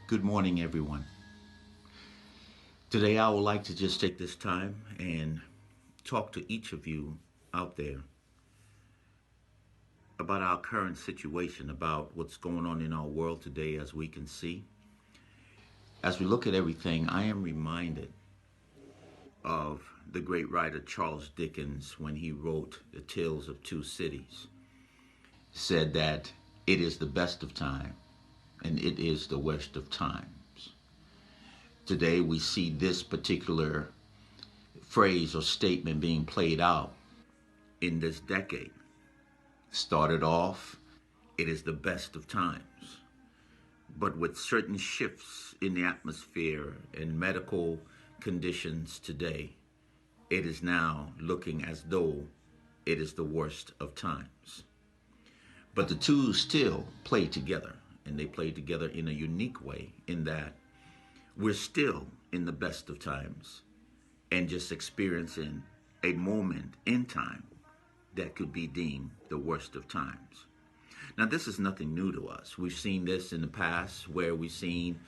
Good morning, everyone. Today, I would like to just take this time and talk to each of you out there about our current situation, about what's going on in our world today as we can see. As we look at everything, I am reminded of the great writer Charles Dickens when he wrote The Tales of Two Cities. Said that it is the best of time and it is the worst of times. Today, we see this particular phrase or statement being played out in this decade. Started off, it is the best of times, but with certain shifts in the atmosphere and medical conditions today, it is now looking as though it is the worst of times. But the two still play together, and they play together in a unique way in that we're still in the best of times and just experiencing a moment in time that could be deemed the worst of times. Now, this is nothing new to us. We've seen this in the past where we've seen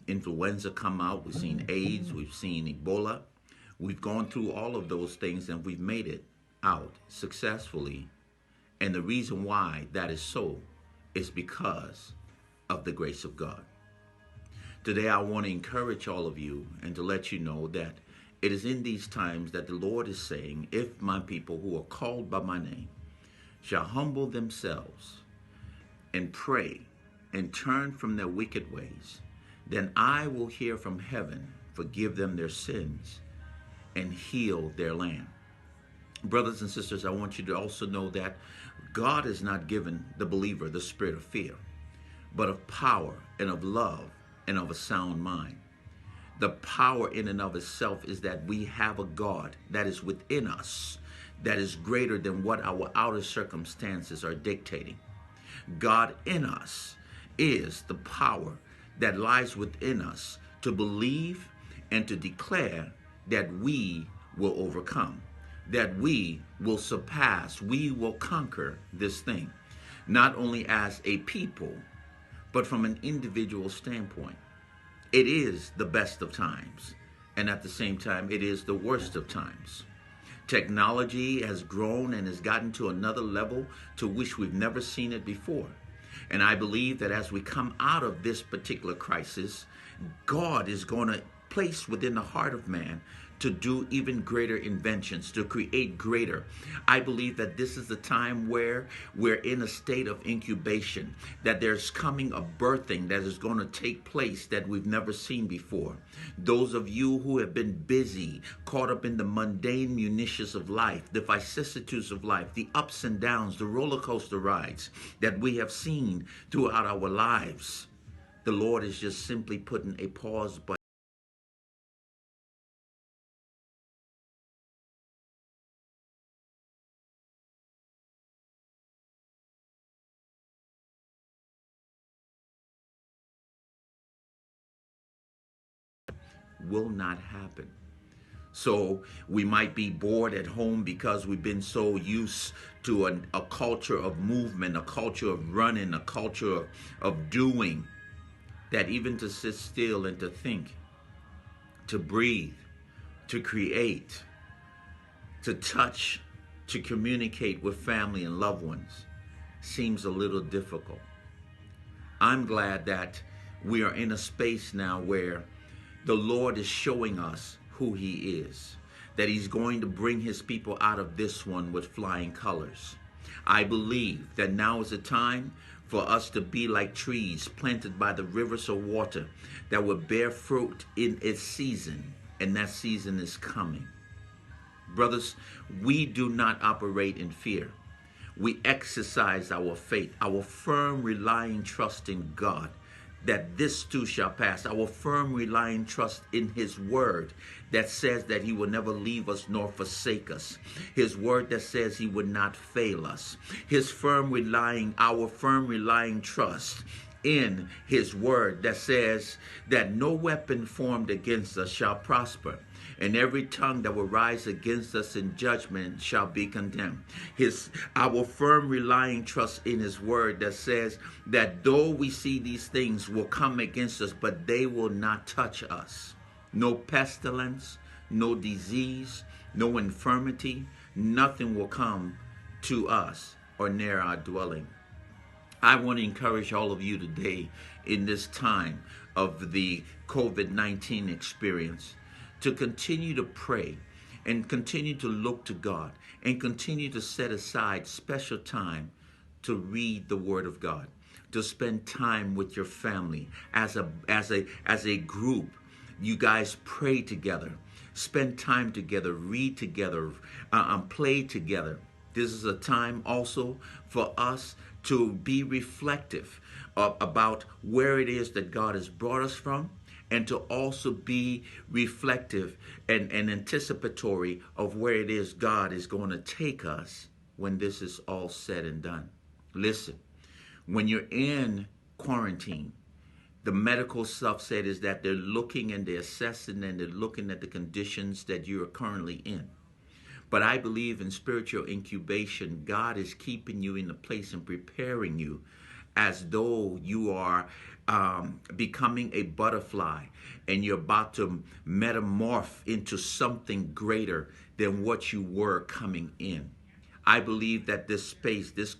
influenza come out, we've seen AIDS, we've seen Ebola. We've gone through all of those things and we've made it out successfully. And the reason why that is so is because of the grace of God. Today, I want to encourage all of you and to let you know that it is in these times that the Lord is saying, if my people who are called by my name shall humble themselves and pray and turn from their wicked ways, then I will hear from heaven, forgive them their sins, and heal their land. Brothers and sisters, I want you to also know that God has not given the believer the spirit of fear, but of power and of love and of a sound mind. The power in and of itself is that we have a God that is within us, that is greater than what our outer circumstances are dictating. God in us is the power that lies within us to believe and to declare that we will overcome, that we will surpass, we will conquer this thing, not only as a people, but from an individual standpoint. It is the best of times, and at the same time, it is the worst of times. Technology has grown and has gotten to another level to which we've never seen it before. And I believe that as we come out of this particular crisis, God is going to place within the heart of man to do even greater inventions, to create greater. I believe that this is the time where we're in a state of incubation, that there's coming a birthing that is going to take place that we've never seen before. Those of you who have been busy, caught up in the mundane minutiae of life, the vicissitudes of life, the ups and downs, the roller coaster rides that we have seen throughout our lives, the Lord is just simply putting a pause button. Will not happen. So we might be bored at home because we've been so used to a culture of movement, a culture of running, a culture of doing, that even to sit still and to think, to breathe, to create, to touch, to communicate with family and loved ones seems a little difficult. I'm glad that we are in a space now where the Lord is showing us who he is, that he's going to bring his people out of this one with flying colors. I believe that now is the time for us to be like trees planted by the rivers of water that will bear fruit in its season, and that season is coming. Brothers, we do not operate in fear. We exercise our faith, our firm relying trust in God, that this too shall pass. Our firm relying trust in his word that says that he will never leave us nor forsake us. His word that says he would not fail us. Our firm relying trust in his word that says that no weapon formed against us shall prosper. and every tongue that will rise against us in judgment shall be condemned. Our firm relying trust in his word that says that though we see these things will come against us, but they will not touch us. No pestilence, no disease, no infirmity, nothing will come to us or near our dwelling. I want to encourage all of you today in this time of the COVID-19 experience to continue to pray and continue to look to God and continue to set aside special time to read the Word of God, to spend time with your family as a group. You guys pray together, spend time together, read together, play together. This is a time also for us to be reflective about where it is that God has brought us from, and to also be reflective and anticipatory of where it is God is going to take us when this is all said and done. Listen, when you're in quarantine, the medical stuff said is that they're looking and they're assessing and they're looking at the conditions that you are currently in. But I believe in spiritual incubation, God is keeping you in the place and preparing you as though you are becoming a butterfly and you're about to metamorph into something greater than what you were coming in. I believe that this space, this